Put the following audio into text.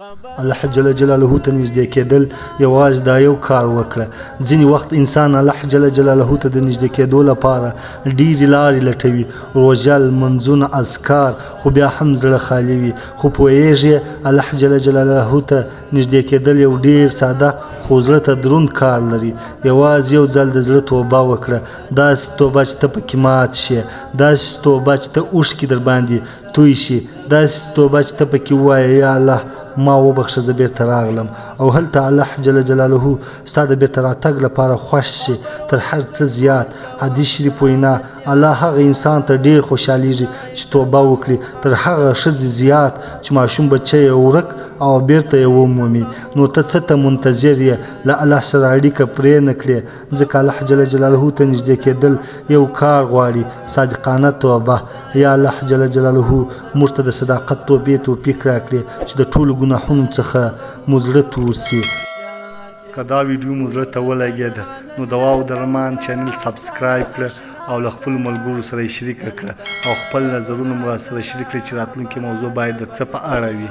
الله جل جلاله ته نږدې کېدل یوازې دا یو کار وکړه. ځینې وخت انسان الله جل جلاله ته د نږدې کېدو لپاره ډېرې لارې لټوي، روژه، لمونځونه، اذکار، خو بیا هم زړه خالي وي. خو پوهېږې الله جل جلاله ته نږدې کېدل یو ډېر ساده خو زړه ته دروند کار لري. یوازې یو ځل د زړه توبه وکړه، داسې توبه چې ته پکې مات شې، داسې توبه چې ته اوښکې در باندې توی شي، داسې توبه چې ته پکې ووایې یا الله ما وبخښه زه بیرته راغلم، او هلته الله جل جلاله ستا د بیرته راتګ لپاره خوښ شي تر هر څه زیات. حدیث شریف وینا الله هغه انسان ته ډېر خوشحالیږي چې توبه وکړي تر هغه ښځې زیات چې ماشوم بچی یې ورک او بیرته یې ومومي. نو ته څه ته منتظر یې؟ له الله سره اړیکه پرې نه کړې، ځکه الله جل جلاله ته نږدې کېدل یو کار غواړي، صادقانه توبه. یا الله جل جلاله موږ ته د صداقت توبې توفیق راکړي چې د ټولو ګناهونو څخه مو زړه تور سي. که دا ویډیو مو زړه ته ولګېده نو د واو درمان چینل سبسکرایب کړه او له خپلو ملګرو سره یې شریکه کړه او خپل نظرونه مو راسره شریک کړئ چې راتلونکې موضوع باید د څه په اړه وي.